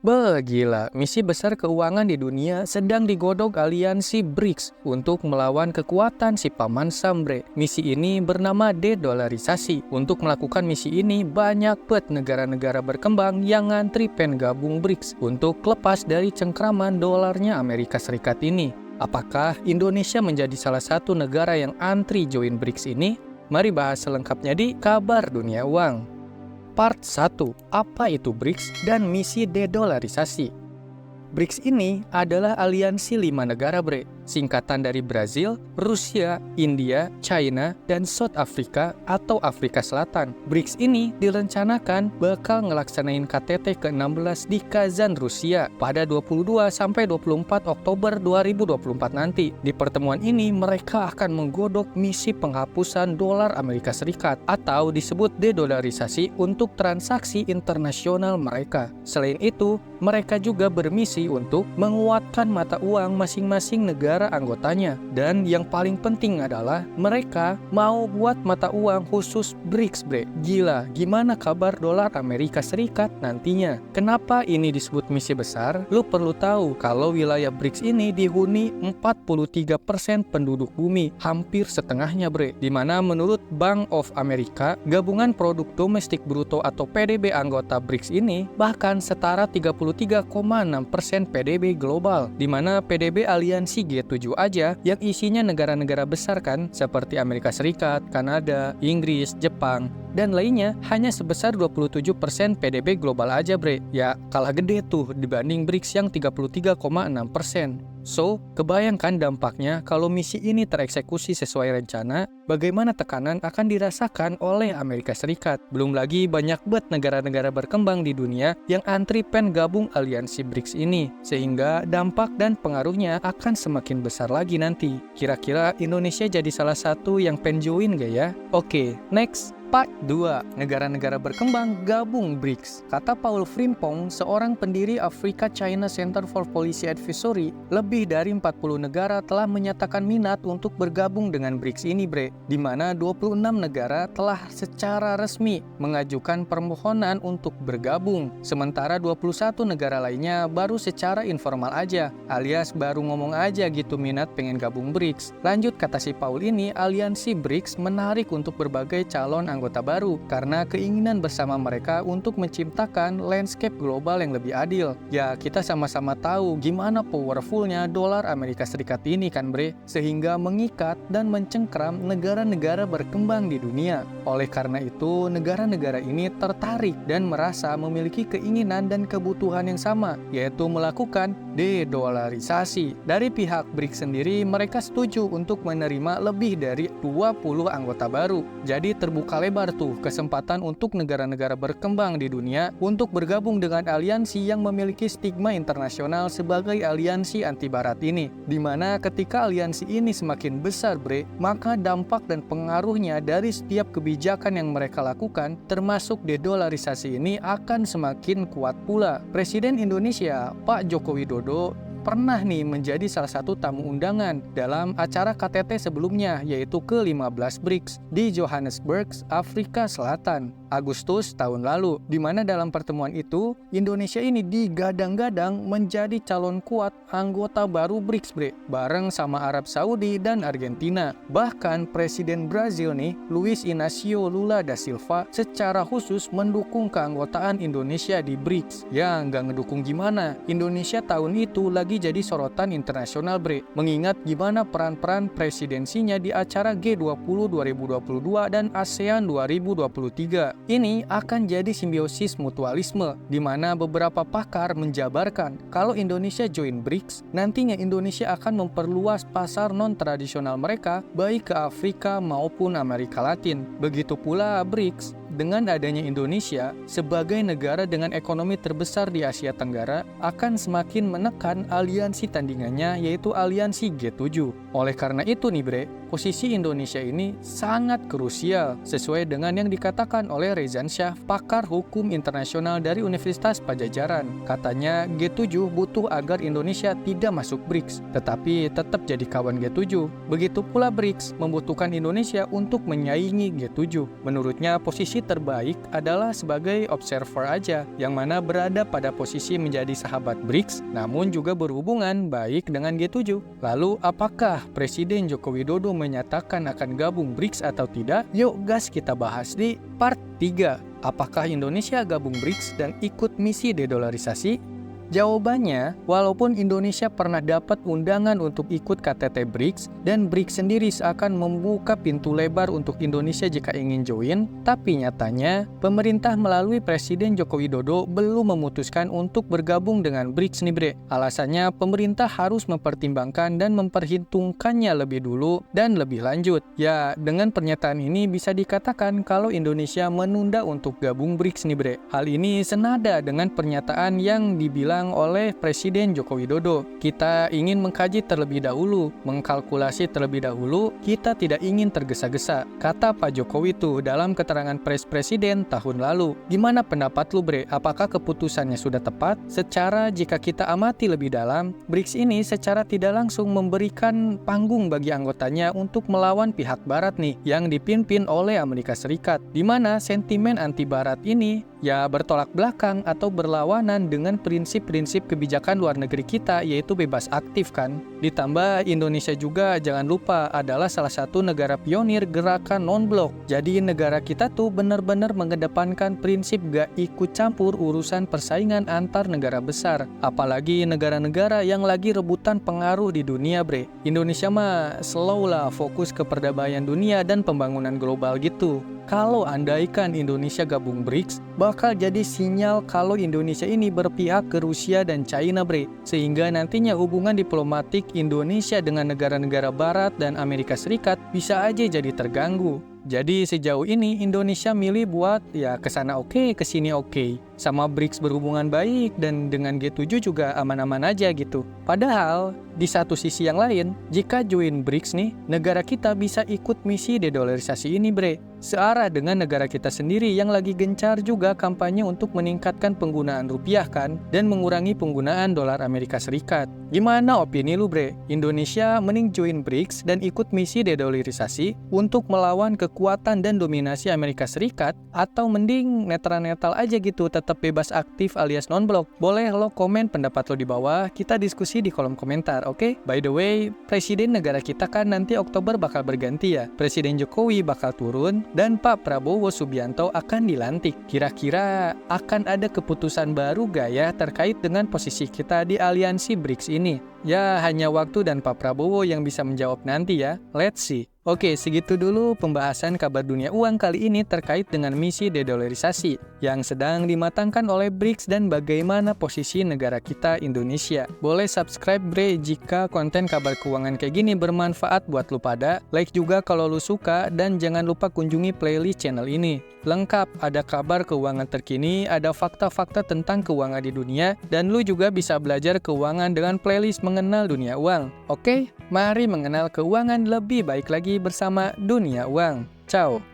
Gila, misi besar keuangan di dunia sedang digodok aliansi BRICS untuk melawan kekuatan si paman Sam, bre. Misi ini bernama de-dolarisasi. Untuk melakukan misi ini, banyak banget negara-negara berkembang yang ngantri pen gabung BRICS untuk lepas dari cengkraman dolarnya Amerika Serikat ini. Apakah Indonesia menjadi salah satu negara yang antri join BRICS ini? Mari bahas selengkapnya di Kabar Dunia Uang. Part 1. Apa itu BRICS dan misi de-dolarisasi? BRICS ini adalah aliansi 5 negara, bre. Singkatan dari Brazil, Rusia, India, China, dan South Africa atau Afrika Selatan. BRICS ini direncanakan bakal ngelaksanain KTT ke-16 di Kazan, Rusia pada 22-24 Oktober 2024 nanti. Di pertemuan ini, mereka akan menggodok misi penghapusan dolar Amerika Serikat atau disebut de-dolarisasi untuk transaksi internasional mereka. Selain itu, mereka juga bermisi untuk menguatkan mata uang masing-masing negara anggotanya. Dan yang paling penting adalah mereka mau buat mata uang khusus BRICS, bre. Gila, gimana kabar dolar Amerika Serikat nantinya? Kenapa ini disebut misi besar? Lu perlu tahu kalau wilayah BRICS ini dihuni 43% penduduk bumi, hampir setengahnya, bre. Dimana menurut Bank of America, gabungan produk domestik bruto atau PDB anggota BRICS ini bahkan setara 33,6% PDB global, di mana PDB aliansi G7 aja yang isinya negara-negara besar kan, seperti Amerika Serikat, Kanada, Inggris, Jepang, dan lainnya hanya sebesar 27% PDB global aja, bre. Ya, kalah gede tuh dibanding BRICS yang 33,6%. So, kebayangkan dampaknya kalau misi ini tereksekusi sesuai rencana, bagaimana tekanan akan dirasakan oleh Amerika Serikat. Belum lagi banyak banget negara-negara berkembang di dunia yang antri pen gabung aliansi BRICS ini, sehingga dampak dan pengaruhnya akan semakin besar lagi nanti. Kira-kira Indonesia jadi salah satu yang pen join gak ya? Oke, next. Part 2. Negara-negara berkembang gabung BRICS. Kata Paul Frimpong, seorang pendiri Africa China Center for Policy Advisory, lebih dari 40 negara telah menyatakan minat untuk bergabung dengan BRICS ini, bre. Di mana 26 negara telah secara resmi mengajukan permohonan untuk bergabung. Sementara 21 negara lainnya baru secara informal aja, alias baru ngomong aja gitu minat pengen gabung BRICS. Lanjut kata si Paul ini, aliansi BRICS menarik untuk berbagai calon anggota baru karena keinginan bersama mereka untuk menciptakan landscape global yang lebih adil. Ya, kita sama-sama tahu gimana powerfulnya dolar Amerika Serikat ini kan, bre, sehingga mengikat dan mencengkram negara-negara berkembang di dunia. Oleh karena itu, negara-negara ini tertarik dan merasa memiliki keinginan dan kebutuhan yang sama, yaitu melakukan de-dolarisasi. Dari pihak BRICS sendiri, mereka setuju untuk menerima lebih dari 20 anggota baru. Jadi terbuka lebar tuh kesempatan untuk negara-negara berkembang di dunia untuk bergabung dengan aliansi yang memiliki stigma internasional sebagai aliansi anti barat ini. Dimana ketika aliansi ini semakin besar, bre, maka dampak dan pengaruhnya dari setiap kebijakan yang mereka lakukan, termasuk de-dolarisasi ini, akan semakin kuat pula. Presiden Indonesia, Pak Joko Widodo, pernah nih menjadi salah satu tamu undangan dalam acara KTT sebelumnya, yaitu ke-15 BRICS di Johannesburg, Afrika Selatan, Agustus tahun lalu, di mana dalam pertemuan itu Indonesia ini digadang-gadang menjadi calon kuat anggota baru BRICS, bre, bareng sama Arab Saudi dan Argentina. Bahkan Presiden Brazil nih, Luiz Inácio Lula da Silva, secara khusus mendukung keanggotaan Indonesia di BRICS. Ya, nggak ngedukung gimana, Indonesia tahun itu lagi jadi sorotan internasional, bre, mengingat gimana peran-peran presidensinya di acara G20 2022 dan ASEAN 2023. Ini akan jadi simbiosis mutualisme, di mana beberapa pakar menjabarkan kalau Indonesia join BRICS, nantinya Indonesia akan memperluas pasar non-tradisional mereka baik ke Afrika maupun Amerika Latin. Begitu pula BRICS, dengan adanya Indonesia sebagai negara dengan ekonomi terbesar di Asia Tenggara akan semakin menekan aliansi tandingannya, yaitu aliansi G7. Oleh karena itu nih, bre, posisi Indonesia ini sangat krusial sesuai dengan yang dikatakan oleh Rezan Shah, pakar hukum internasional dari Universitas Padjadjaran. Katanya G7 butuh agar Indonesia tidak masuk BRICS, tetapi tetap jadi kawan G7. Begitu pula BRICS membutuhkan Indonesia untuk menyaingi G7. Menurutnya posisi posisi terbaik adalah sebagai observer aja, yang mana berada pada posisi menjadi sahabat BRICS, namun juga berhubungan baik dengan G7. Lalu, apakah Presiden Joko Widodo menyatakan akan gabung BRICS atau tidak? Yuk gas kita bahas di part 3. Apakah Indonesia gabung BRICS dan ikut misi dedolarisasi? Jawabannya, walaupun Indonesia pernah dapat undangan untuk ikut KTT BRICS dan BRICS sendiri seakan membuka pintu lebar untuk Indonesia jika ingin join, tapi nyatanya pemerintah melalui Presiden Joko Widodo belum memutuskan untuk bergabung dengan BRICS nih bre. Alasannya pemerintah harus mempertimbangkan dan memperhitungkannya lebih dulu dan lebih lanjut. Ya, dengan pernyataan ini bisa dikatakan kalau Indonesia menunda untuk gabung BRICS nih bre. Hal ini senada dengan pernyataan yang dibilang oleh Presiden Joko Widodo. Kita ingin mengkaji terlebih dahulu, mengkalkulasi terlebih dahulu, kita tidak ingin tergesa-gesa, kata Pak Jokowi tuh dalam keterangan pers Presiden tahun lalu. Gimana pendapat lu bre? Apakah keputusannya sudah tepat? Secara jika kita amati lebih dalam, BRICS ini secara tidak langsung memberikan panggung bagi anggotanya untuk melawan pihak barat nih, yang dipimpin oleh Amerika Serikat, di mana sentimen anti barat ini ya bertolak belakang atau berlawanan dengan prinsip-prinsip kebijakan luar negeri kita, yaitu bebas aktif kan. Ditambah Indonesia juga jangan lupa adalah salah satu negara pionir gerakan non-blok. Jadi negara kita tuh benar-benar mengedepankan prinsip gak ikut campur urusan persaingan antar negara besar. Apalagi negara-negara yang lagi rebutan pengaruh di dunia bre. Indonesia mah slow lah fokus ke perdamaian dunia dan pembangunan global gitu. Kalau andaikan Indonesia gabung BRICS, bakal jadi sinyal kalau Indonesia ini berpihak ke Rusia dan China bre. Sehingga nantinya hubungan diplomatik Indonesia dengan negara-negara barat dan Amerika Serikat bisa aja jadi terganggu. Jadi sejauh ini Indonesia milih buat ya kesana oke, kesini oke. Sama BRICS berhubungan baik dan dengan G7 juga aman-aman aja gitu. Padahal di satu sisi yang lain, jika join BRICS nih, negara kita bisa ikut misi dedolarisasi ini bre. Searah dengan negara kita sendiri yang lagi gencar juga kampanye untuk meningkatkan penggunaan rupiah kan, dan mengurangi penggunaan dolar Amerika Serikat. Gimana opini lu bre? Indonesia mending join BRICS dan ikut misi dedolarisasi untuk melawan kekuatan dan dominasi Amerika Serikat, atau mending netral-netral aja gitu, tetap bebas aktif alias non-blok? Boleh lo komen pendapat lo di bawah, kita diskusi di kolom komentar, oke? By the way, presiden negara kita kan nanti Oktober bakal berganti ya. Presiden Jokowi bakal turun dan Pak Prabowo Subianto akan dilantik. Kira-kira akan ada keputusan baru gak ya terkait dengan posisi kita di aliansi BRICS ini? Ya, hanya waktu dan Pak Prabowo yang bisa menjawab nanti ya. Let's see. Oke, segitu dulu pembahasan kabar dunia uang kali ini terkait dengan misi dedolarisasi yang sedang dimatangkan oleh BRICS dan bagaimana posisi negara kita Indonesia. Boleh subscribe bre jika konten kabar keuangan kayak gini bermanfaat buat lu pada. Like juga kalau lu suka dan jangan lupa kunjungi playlist channel ini. Lengkap, ada kabar keuangan terkini, ada fakta-fakta tentang keuangan di dunia, dan lu juga bisa belajar keuangan dengan playlist mengenal dunia uang. Oke, mari mengenal keuangan lebih baik lagi bersama Dunia Uang. Ciao.